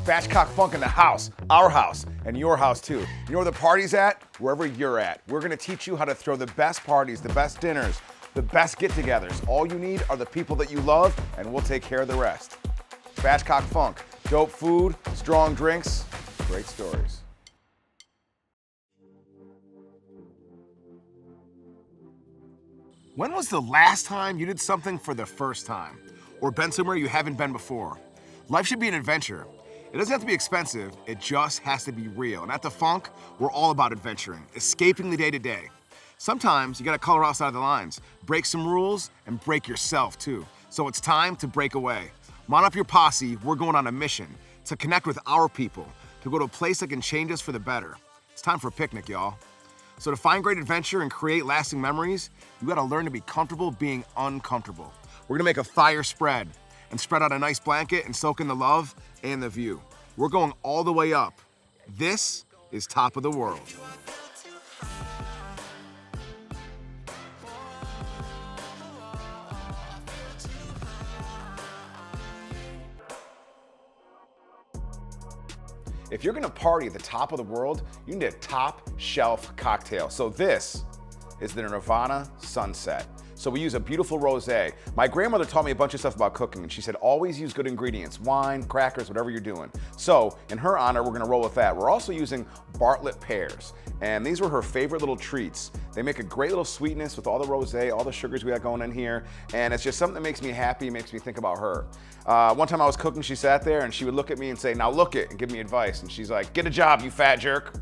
Spatchcock Funk in the house, our house, and your house too. You know where the party's at? Wherever you're at. We're gonna teach you how to throw the best parties, the best dinners, the best get-togethers. All you need are the people that you love, and we'll take care of the rest. Spatchcock Funk, dope food, strong drinks, great stories. When was the last time you did something for the first time? Or been somewhere you haven't been before? Life should be an adventure. It doesn't have to be expensive, it just has to be real. And at the Funk, we're all about adventuring, escaping the day-to-day. Sometimes you gotta color outside the lines, break some rules, and break yourself too. So it's time to break away. Mount up your posse, we're going on a mission to connect with our people, to go to a place that can change us for the better. It's time for a picnic, y'all. So to find great adventure and create lasting memories, you gotta learn to be comfortable being uncomfortable. We're gonna make a fire spread and spread out a nice blanket and soak in the love and the view. We're going all the way up. This is Top of the World. If you're gonna party at the top of the world, you need a top shelf cocktail. So this is the Nirvana Sunset. So we use a beautiful rosé. My grandmother taught me a bunch of stuff about cooking, and she said always use good ingredients, wine, crackers, whatever you're doing. So in her honor, we're gonna roll with that. We're also using Bartlett pears, and these were her favorite little treats. They make a great little sweetness with all the rosé, all the sugars we got going in here, and it's just something that makes me happy, makes me think about her. One time I was cooking, she sat there and she would look at me and say, "Now look it," and give me advice. And she's like, "Get a job, you fat jerk."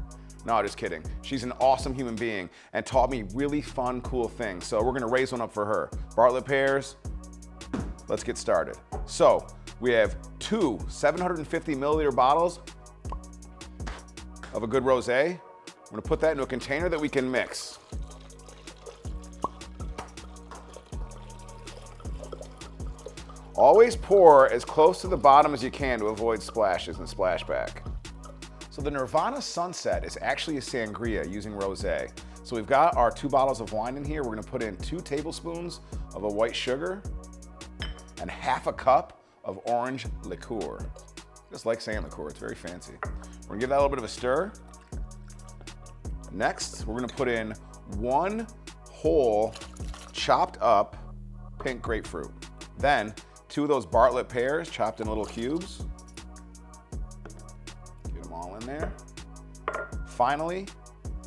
No, just kidding. She's an awesome human being and taught me really fun, cool things. So we're gonna raise one up for her. Bartlett pears, let's get started. So we have two 750 milliliter bottles of a good rosé. We're gonna put that into a container that we can mix. Always pour as close to the bottom as you can to avoid splashes and splashback. So the Nirvana Sunset is actually a sangria using rosé. So we've got our 2 bottles of wine in here. We're gonna put in 2 tablespoons of a white sugar and half a cup of orange liqueur. Just like saying liqueur, it's very fancy. We're gonna give that a little bit of a stir. Next, we're gonna put in 1 whole chopped up pink grapefruit. Then 2 of those Bartlett pears chopped in little cubes. All in there. Finally,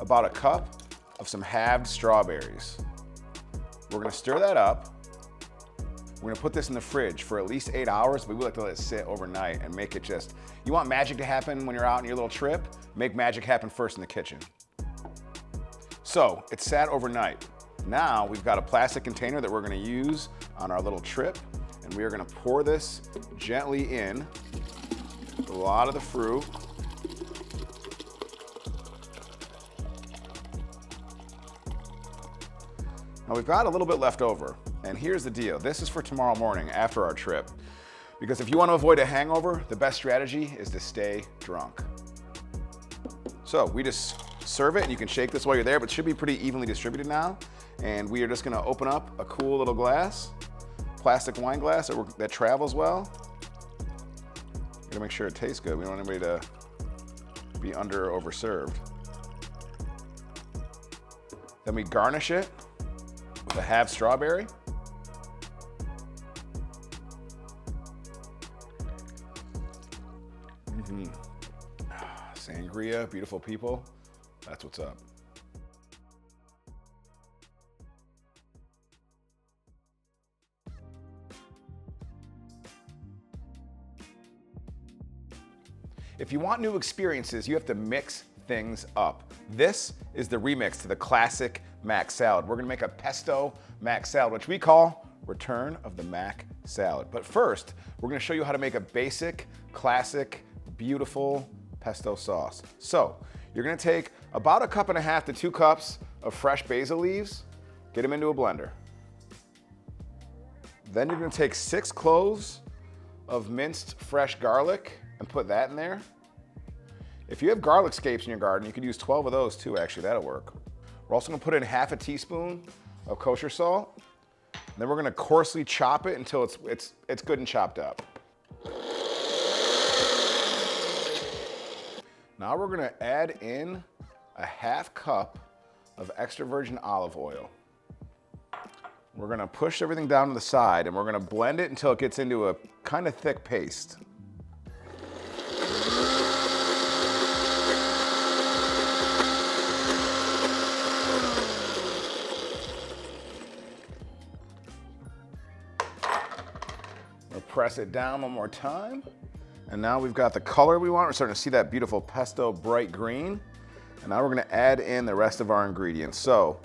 about a cup of some halved strawberries. We're gonna stir that up. We're gonna put this in the fridge for at least 8 hours, but we like to let it sit overnight and make it just, you want magic to happen when you're out on your little trip, make magic happen first in the kitchen. So it sat overnight. Now we've got a plastic container that we're gonna use on our little trip, and we are gonna pour this gently in, a lot of the fruit. Now we've got a little bit left over, and here's the deal. This is for tomorrow morning after our trip. Because if you want to avoid a hangover, the best strategy is to stay drunk. So we just serve it, and you can shake this while you're there, but it should be pretty evenly distributed now. And we are just gonna open up a cool little glass, plastic wine glass that travels well. Gotta make sure it tastes good. We don't want anybody to be under or overserved. Then we garnish it with a half strawberry. Sangria, beautiful people. That's what's up. If you want new experiences, you have to mix things up. This is the remix to the classic Mac salad. We're gonna make a pesto Mac salad, which we call Return of the Mac Salad. But first, we're gonna show you how to make a basic, classic, beautiful pesto sauce. So, you're gonna take about 1.5 cups to 2 cups of fresh basil leaves, get them into a blender. Then you're gonna take 6 cloves of minced fresh garlic and put that in there. If you have garlic scapes in your garden, you could use 12 of those too, actually, that'll work. We're also gonna put in 1/2 teaspoon of kosher salt. And then we're gonna coarsely chop it until it's good and chopped up. Now we're gonna add in a 1/2 cup of extra virgin olive oil. We're gonna push everything down to the side and we're gonna blend it until it gets into a kind of thick paste. We'll press it down one more time. And now we've got the color we want. We're starting to see that beautiful pesto bright green. And now we're gonna add in the rest of our ingredients. So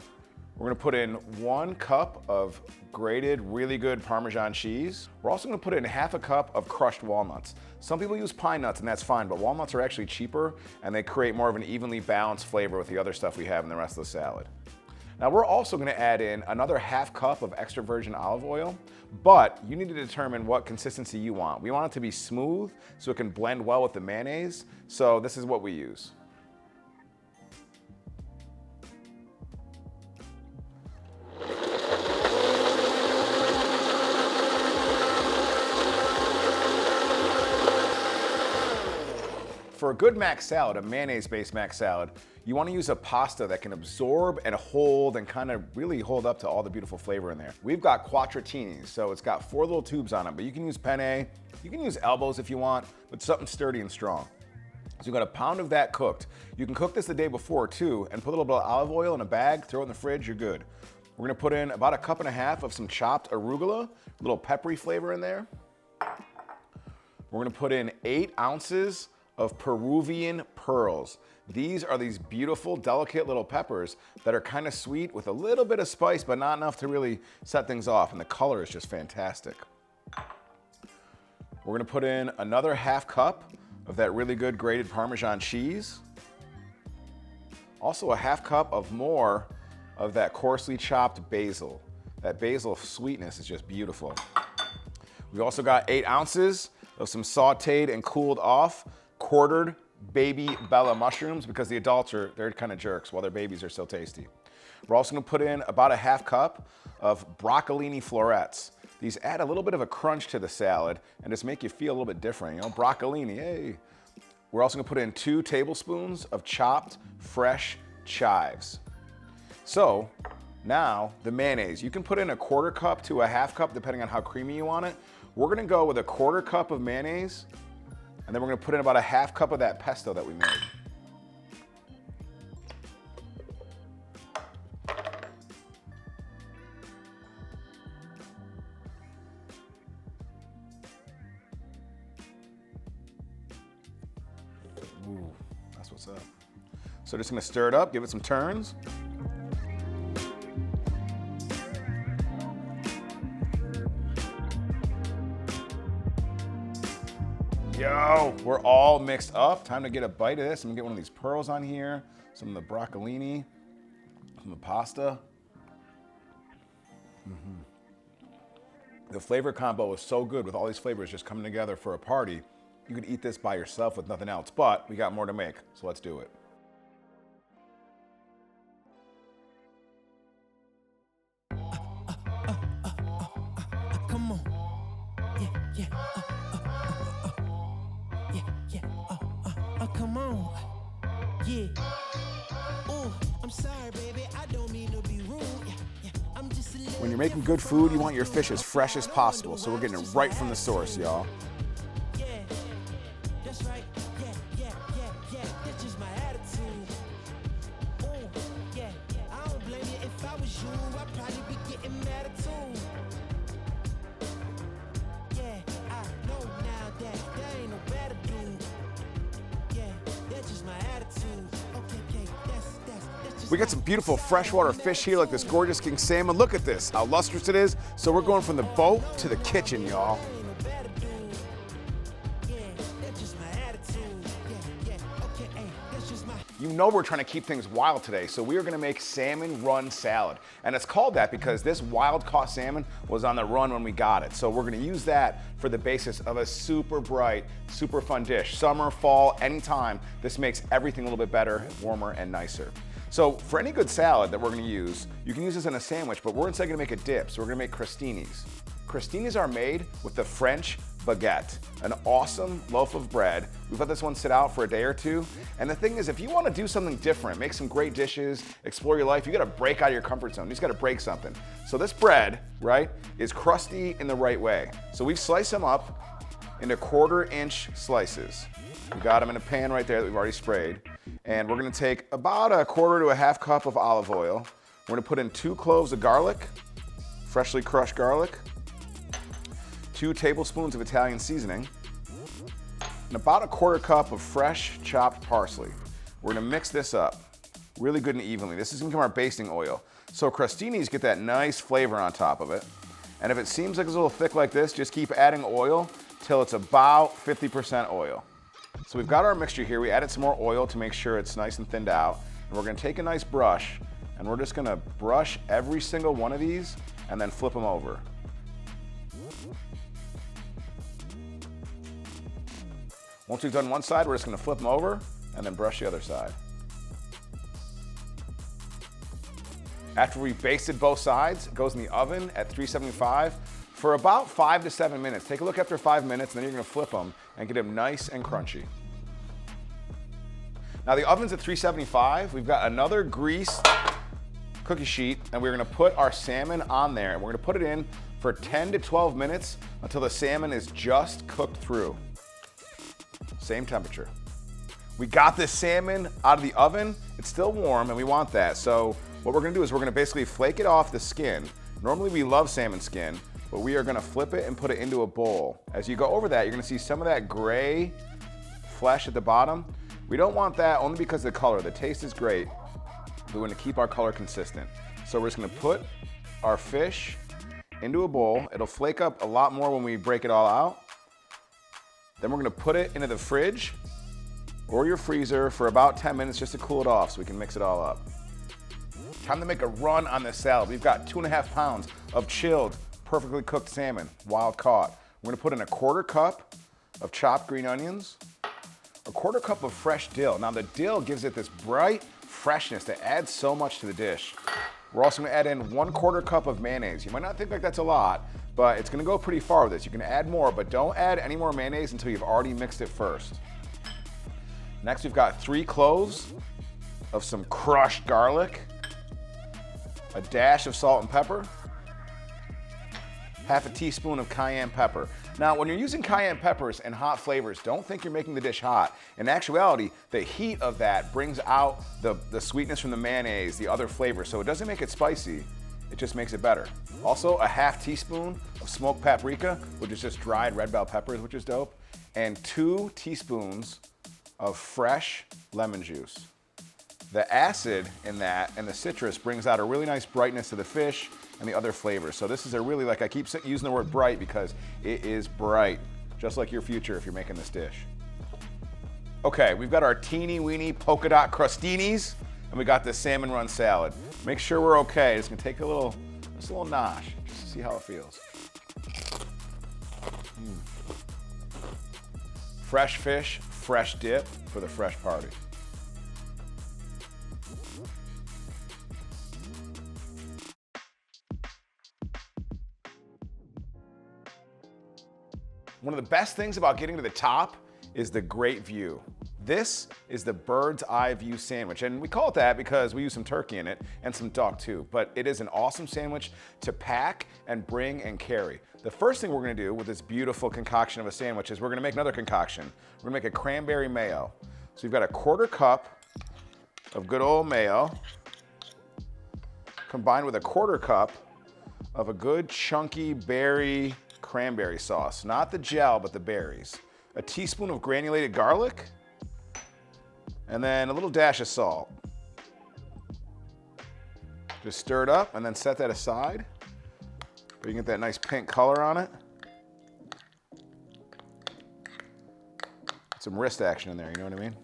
we're gonna put in 1 cup of grated, really good Parmesan cheese. We're also gonna put in 1/2 cup of crushed walnuts. Some people use pine nuts and that's fine, but walnuts are actually cheaper and they create more of an evenly balanced flavor with the other stuff we have in the rest of the salad. Now we're also gonna add in another 1/2 cup of extra virgin olive oil, but you need to determine what consistency you want. We want it to be smooth so it can blend well with the mayonnaise, so this is what we use. For a good mac salad, a mayonnaise-based mac salad, you want to use a pasta that can absorb and hold and kind of really hold up to all the beautiful flavor in there. We've got quattratinis, so it's got 4 little tubes on it, but you can use penne, you can use elbows if you want, but something sturdy and strong. So you've got a pound of that cooked. You can cook this the day before too, and put a little bit of olive oil in a bag, throw it in the fridge, you're good. We're gonna put in about 1.5 cups of some chopped arugula, a little peppery flavor in there. We're gonna put in 8 ounces of Peruvian pearls. These are these beautiful, delicate little peppers that are kind of sweet with a little bit of spice, but not enough to really set things off, and the color is just fantastic. We're gonna put in another 1/2 cup of that really good grated Parmesan cheese. Also a 1/2 cup of more of that coarsely chopped basil. That basil sweetness is just beautiful. We've also got 8 ounces of some sauteed and cooled off quartered baby Bella mushrooms, because the adults they're kind of jerks while their babies are so tasty. We're also gonna put in about 1/2 cup of broccolini florets. These add a little bit of a crunch to the salad and just make you feel a little bit different, you know, broccolini, hey. We're also gonna put in 2 tablespoons of chopped fresh chives. So now the mayonnaise, you can put in 1/4 cup to 1/2 cup depending on how creamy you want it. We're gonna go with 1/4 cup of mayonnaise, and then we're gonna put in about 1/2 cup of that pesto that we made. Ooh, that's what's up. So just gonna stir it up, give it some turns. Yo, we're all mixed up. Time to get a bite of this. I'm gonna get one of these pearls on here, some of the broccolini, some of the pasta. The flavor combo is so good with all these flavors just coming together for a party. You could eat this by yourself with nothing else, but we got more to make, so let's do it. Come on. Yeah. Come on. Yeah. Oh, I'm sorry, baby. I don't mean to be rude. Yeah. I'm just a little. When you're making good food, you want your fish as fresh as possible, so we're getting it right from the source, y'all. Yeah. That's right. Yeah. That's just my attitude. Oh, yeah. I don't blame you. If I was you, I'd probably be getting mad at too. Yeah, I know now that there ain't no better dude. Yeah, that's just my attitude. Okay, that's just. We got some beautiful freshwater fish here, like this gorgeous king salmon. Look at this, how lustrous it is. So we're going from the boat to the kitchen, y'all. There ain't no better dude. Yeah, that's just my attitude. Yeah. Okay, hey, that's just my. You know we're trying to keep things wild today, so we are gonna make salmon run salad. And it's called that because this wild-caught salmon was on the run when we got it. So we're gonna use that for the basis of a super bright, super fun dish. Summer, fall, anytime, this makes everything a little bit better, warmer, and nicer. So for any good salad that we're gonna use, you can use this in a sandwich, but we're instead gonna make a dip, so we're gonna make crostinis. Crostinis are made with the French baguette, an awesome loaf of bread. We've let this one sit out for a day or two. And the thing is, if you want to do something different, make some great dishes, explore your life, you got to break out of your comfort zone. You just got to break something. So this bread, right, is crusty in the right way. So we've sliced them up into 1/4-inch slices. We got them in a pan right there that we've already sprayed. And we're going to take about 1/4 to 1/2 cup of olive oil. We're going to put in 2 cloves of garlic, freshly crushed garlic, 2 tablespoons of Italian seasoning, and about 1/4 cup of fresh chopped parsley. We're gonna mix this up really good and evenly. This is gonna become our basting oil. So crostinis get that nice flavor on top of it. And if it seems like it's a little thick like this, just keep adding oil till it's about 50% oil. So we've got our mixture here. We added some more oil to make sure it's nice and thinned out. And we're gonna take a nice brush and we're just gonna brush every single one of these and then flip them over. Once we've done one side, we're just gonna flip them over and then brush the other side. After we've basted both sides, it goes in the oven at 375 for about 5 to 7 minutes. Take a look after 5 minutes, and then you're gonna flip them and get them nice and crunchy. Now the oven's at 375. We've got another grease cookie sheet, and we're gonna put our salmon on there, and we're gonna put it in for 10 to 12 minutes until the salmon is just cooked through. Same temperature. We got this salmon out of the oven. It's still warm and we want that. So what we're gonna do is we're gonna basically flake it off the skin. Normally we love salmon skin, but we are gonna flip it and put it into a bowl. As you go over that, you're gonna see some of that gray flesh at the bottom. We don't want that only because of the color. The taste is great, but we're gonna keep our color consistent. So we're just gonna put our fish into a bowl. It'll flake up a lot more when we break it all out. Then we're gonna put it into the fridge or your freezer for about 10 minutes just to cool it off so we can mix it all up. Time to make a run on this salad. We've got 2.5 pounds of chilled, perfectly cooked salmon, wild caught. We're gonna put in 1/4 cup of chopped green onions, 1/4 cup of fresh dill. Now the dill gives it this bright freshness that adds so much to the dish. We're also gonna add in 1/4 cup of mayonnaise. You might not think like that's a lot, but it's gonna go pretty far with this. You can add more, but don't add any more mayonnaise until you've already mixed it first. Next, we've got 3 cloves of some crushed garlic, a dash of salt and pepper, 1/2 teaspoon of cayenne pepper. Now, when you're using cayenne peppers and hot flavors, don't think you're making the dish hot. In actuality, the heat of that brings out the sweetness from the mayonnaise, the other flavors, so it doesn't make it spicy. It just makes it better. Also, a 1/2 teaspoon of smoked paprika, which is just dried red bell peppers, which is dope, and 2 teaspoons of fresh lemon juice. The acid in that and the citrus brings out a really nice brightness to the fish and the other flavors. So this is a really, like I keep using the word bright because it is bright, just like your future if you're making this dish. Okay, we've got our teeny weeny polka dot crostinis, and we got this salmon run salad. Make sure we're okay. It's gonna take just a little nosh, just to see how it feels. Fresh fish, fresh dip for the fresh party. One of the best things about getting to the top is the great view. This is the bird's eye view sandwich, and we call it that because we use some turkey in it and some duck too, but it is an awesome sandwich to pack and bring and carry. The first thing we're gonna do with this beautiful concoction of a sandwich is we're gonna make another concoction. We're gonna make a cranberry mayo. So we've got 1/4 cup of good old mayo combined with 1/4 cup of a good chunky berry cranberry sauce. Not the gel, but the berries. A teaspoon of granulated garlic, and then a little dash of salt. Just stir it up and then set that aside. So you can get that nice pink color on it. Some wrist action in there, you know what I mean?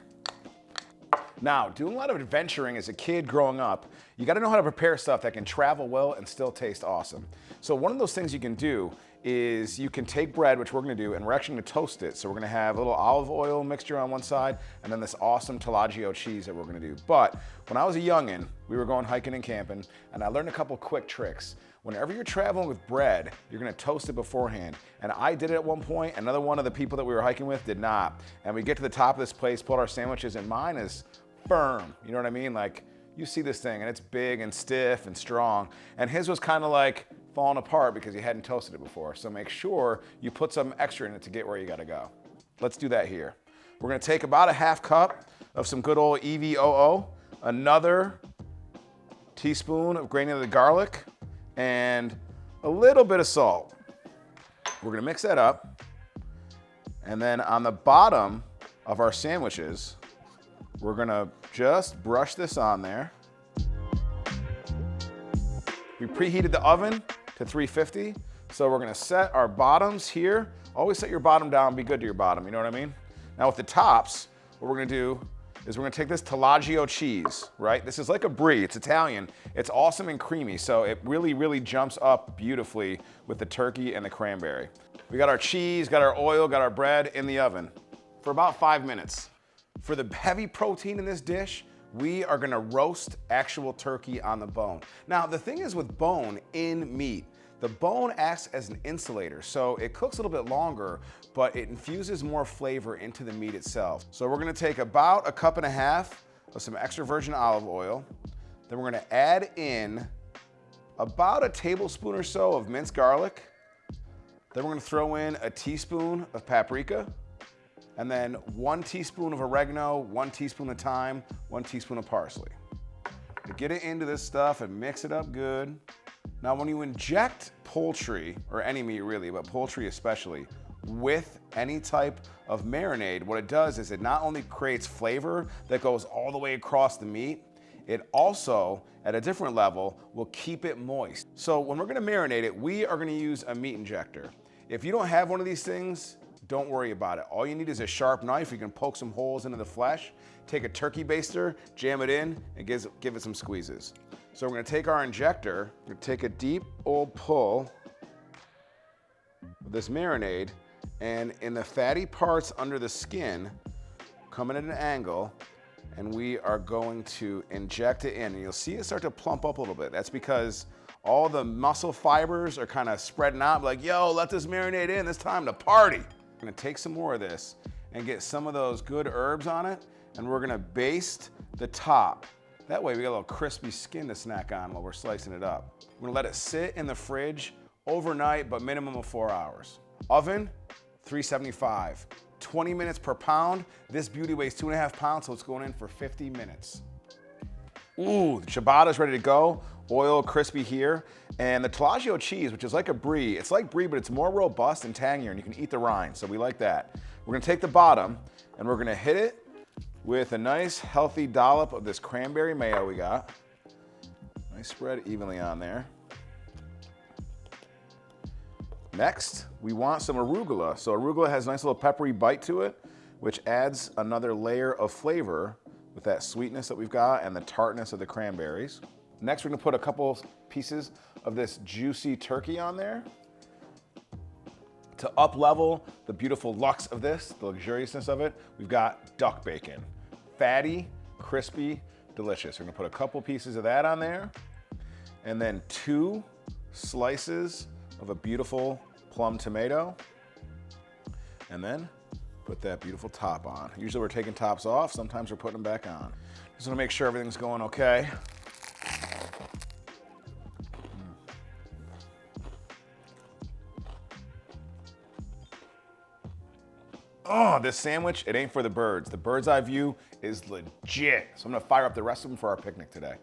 Now, doing a lot of adventuring as a kid growing up, you gotta know how to prepare stuff that can travel well and still taste awesome. So one of those things you can do is you can take bread, which we're gonna do, and we're actually gonna toast it. So we're gonna have a little olive oil mixture on one side, and then this awesome telaggio cheese that we're gonna do. But when I was a youngin', we were going hiking and camping, and I learned a couple quick tricks. whenever you're traveling with bread, you're gonna toast it beforehand. And I did it at one point, another one of the people that we were hiking with did not. And we get to the top of this place, pulled our sandwiches, and mine is firm, you know what I mean? Like, you see this thing, and it's big and stiff and strong, and his was kind of like falling apart because you hadn't toasted it before. So make sure you put some extra in it to get where you gotta go. Let's do that here. We're gonna take about a half cup of some good old EVOO, another teaspoon of granulated garlic, and a little bit of salt. We're gonna mix that up. And then on the bottom of our sandwiches, we're gonna just brush this on there. We preheated the oven to 350, so we're gonna set our bottoms here. Always set your bottom down, be good to your bottom, you know what I mean? Now with the tops, what we're gonna do is we're gonna take this Telaggio cheese, right? This is like a brie, it's Italian. It's awesome and creamy, so it really, really jumps up beautifully with the turkey and the cranberry. We got our cheese, got our oil, got our bread in the oven for about 5 minutes. For the heavy protein in this dish, we are gonna roast actual turkey on the bone. Now, the thing is with bone in meat, the bone acts as an insulator, so it cooks a little bit longer, but it infuses more flavor into the meat itself. So we're gonna take about 1.5 cups of some extra virgin olive oil. Then we're gonna add in about a tablespoon or so of minced garlic. Then we're gonna throw in a teaspoon of paprika, and then 1 teaspoon of oregano, 1 teaspoon of thyme, 1 teaspoon of parsley. To get it into this stuff and mix it up good. Now, when you inject poultry, or any meat really, but poultry especially, with any type of marinade, what it does is it not only creates flavor that goes all the way across the meat, it also, at a different level, will keep it moist. So when we're gonna marinate it, we are gonna use a meat injector. If you don't have one of these things, don't worry about it. All you need is a sharp knife. You can poke some holes into the flesh, take a turkey baster, jam it in, and give it some squeezes. So we're gonna take our injector, we're gonna take a deep old pull of this marinade, and in the fatty parts under the skin, coming at an angle, and we are going to inject it in. And you'll see it start to plump up a little bit. That's because all the muscle fibers are kind of spreading out, like, yo, let this marinade in, it's time to party. We're gonna take some more of this and get some of those good herbs on it, and we're gonna baste the top. That way we got a little crispy skin to snack on while we're slicing it up. We're gonna let it sit in the fridge overnight, but minimum of 4 hours. Oven, 375. 20 minutes per pound. This beauty weighs 2.5 pounds, so it's going in for 50 minutes. Ooh, the ciabatta's ready to go. Oil, crispy here. And the Telaggio cheese, which is like a brie. It's like brie, but it's more robust and tangier, and you can eat the rind, so we like that. We're gonna take the bottom, and we're gonna hit it with a nice, healthy dollop of this cranberry mayo we got. Nice spread evenly on there. Next, we want some arugula. So arugula has a nice little peppery bite to it, which adds another layer of flavor with that sweetness that we've got and the tartness of the cranberries. Next, we're gonna put a couple pieces of this juicy turkey on there to up-level the beautiful lux of this, the luxuriousness of it. We've got duck bacon. Fatty, crispy, delicious. We're gonna put a couple pieces of that on there, and then 2 slices of a beautiful plum tomato, and then put that beautiful top on. Usually we're taking tops off, sometimes we're putting them back on. Just wanna make sure everything's going okay. Oh, this sandwich, it ain't for the birds. The bird's eye view is legit. So I'm gonna fire up the rest of them for our picnic today.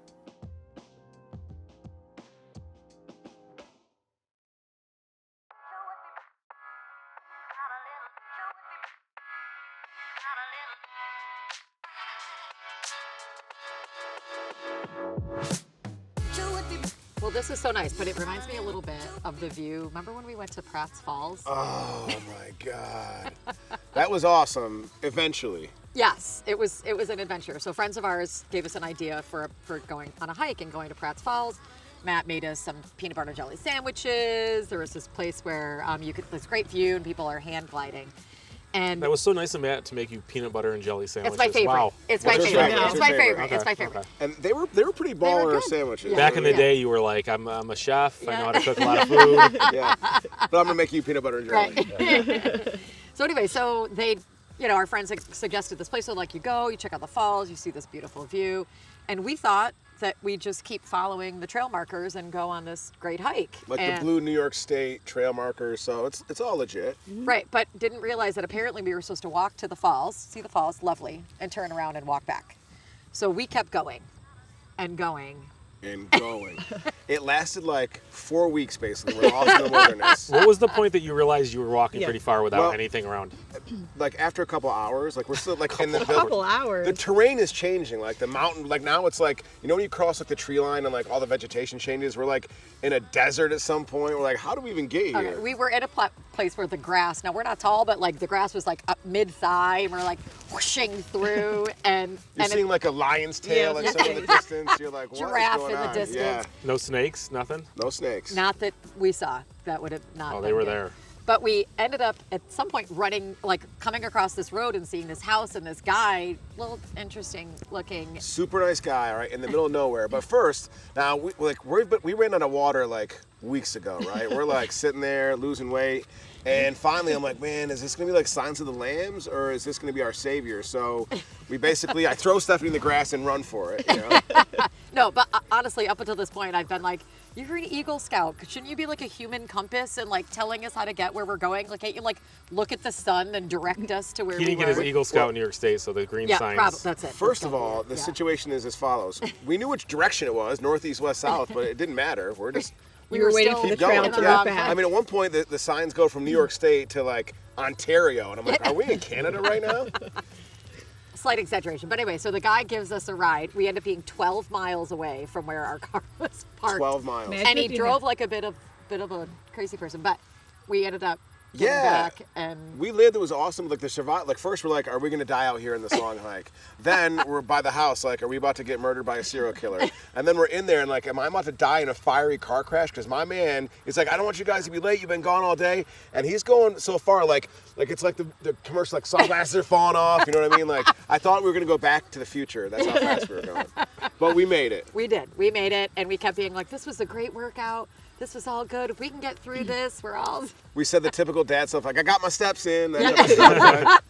Well, this is so nice, but it reminds me a little bit of the view. Remember when we went to Pratt's Falls? Oh my God. That was awesome, eventually. Yes, it was an adventure. So friends of ours gave us an idea for going on a hike and going to Pratt's Falls. Matt made us some peanut butter jelly sandwiches. There was this place where you could, this great view and people are hand gliding. And That was so nice of Matt to make you peanut butter and jelly sandwiches. it's my favorite. Wow. It's my What's your favorite. favorite? It's my favorite. Okay, It's my favorite. okay. And they were pretty baller good. sandwiches. Yeah. Back in the Yeah. day, you were like, I'm a chef. I know how to cook a lot of food. Yeah. But I'm gonna make you peanut butter and jelly. Right. So anyway, so they, our friends suggested this place. So like you go, you check out the falls, you see this beautiful view. And we thought that we just keep following the trail markers and go on this great hike. Like And- the blue New York State trail markers, so it's all legit. Right, but didn't realize that apparently we were supposed to walk to the falls, see the falls, lovely, and turn around and walk back. So we kept going and going. And going. It lasted like 4 weeks basically. We're off in the wilderness. What was the point that you realized you were walking Yeah. pretty far without Well- anything around? Like after a couple hours, like we're still like in the Couple hours. The terrain is changing. Like the mountain, like now it's like, when you cross like the tree line and like all the vegetation changes, we're like in a desert at some point. We're like, how do we even get here? Okay, we were in a place where the grass, now we're not tall, but like the grass was like up mid-thigh, and we're like whooshing through, and You're seeing like a lion's tail Yeah. like some in the distance. You're like, what is Giraffe going in the on? distance. Yeah, No snakes, nothing? no snakes. not that we saw, that would have not Oh, been they were good. there. But we ended up at some point running, like coming across this road and seeing this house and this guy, little interesting looking. Super nice guy, right, in the middle of nowhere. But first, now we ran out of water like weeks ago, right? We're like sitting there losing weight, and finally I'm like, man, is this gonna be like Silence of the Lambs, or is this gonna be our savior? So we basically, I throw Stephanie in the grass and run for it. No, but honestly, up until this point, I've been like, you're an Eagle Scout. Shouldn't you be like a human compass and like telling us how to get where we're going? Like, can't you like look at the sun and direct us to where He we didn't get his were? Eagle Scout in New York State, so the green Yeah, signs. probably. That's it. First That's of all, it. the Yeah. situation is as follows. We knew which direction it was, north, east, west, south, but it didn't matter. We're just We were waiting still for the keep going. trail in to the go wrong back. path. I mean, at one point the signs go from New York State to like Ontario, and I'm like, are we in Canada right now? Slight exaggeration. But anyway, so the guy gives us a ride. We end up being 12 miles away from where our car was parked. 12 miles. Man. And he If you drove had- like a bit of a crazy person, but we ended up getting Yeah. back and We lived. It was awesome. Like the survive. Like first we're like, are we gonna die out here in this long hike? Then we're by the house. Like, are we about to get murdered by a serial killer? And then we're in there and like, am I about to die in a fiery car crash? Because my man is like, I don't want you guys to be late. You've been gone all day, and he's going so far. Like it's like the commercial. Like sunglasses are falling off. You know what I mean? Like I thought we were gonna go back to the future. That's how fast we were going. But we made it. we did. We made it, and we kept being like, this was a great workout. This was all good. If we can get through this, we're all. We said the typical dad stuff. Like I got my steps in. That type of stuff,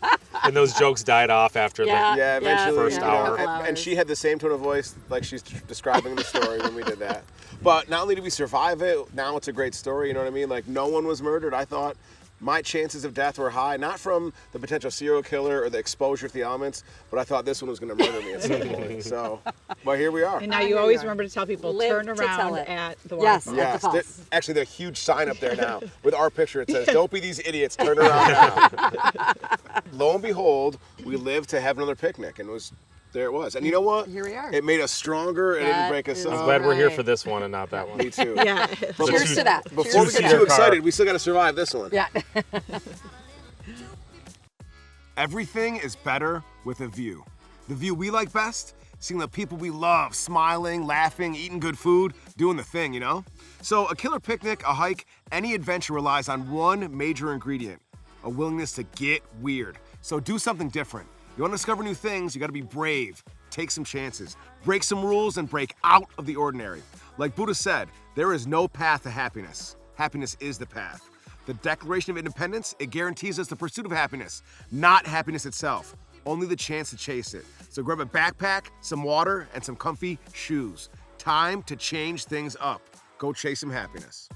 right? And those jokes died off after Yeah. Yeah, eventually. First hour. And she had the same tone of voice like she's describing the story when we did that. But not only did we survive it, now it's a great story, you know what I mean? Like, no one was murdered. I thought my chances of death were high, not from the potential serial killer or the exposure to the elements, but I thought this one was going to murder me at some point. So, well, here we are. And now Here you you always are. remember to tell people, Live turn to tell around it. at the Yes. waterfall. At the Yes, falls. actually, there's a huge sign up there now with our picture. It says, "Don't be these idiots. Turn around now." Lo and behold, we lived to have another picnic, and there it was. And you know what? Here we are. It made us stronger, and it didn't That break us is up. I'm glad we're here Right. for this one and not that one. Me too. Yeah. But Cheers two- to that. Before Cheers we to get that. too car. excited, we still got to survive this one. Yeah. Everything is better with a view. The view we like best, seeing the people we love smiling, laughing, eating good food, doing the thing, you know? So a killer picnic, a hike, any adventure relies on one major ingredient, a willingness to get weird. So do something different. You want to discover new things, you got to be brave. Take some chances. Break some rules and break out of the ordinary. Like Buddha said, there is no path to happiness. Happiness is the path. The Declaration of Independence, it guarantees us the pursuit of happiness, not happiness itself, only the chance to chase it. So grab a backpack, some water, and some comfy shoes. Time to change things up. Go chase some happiness.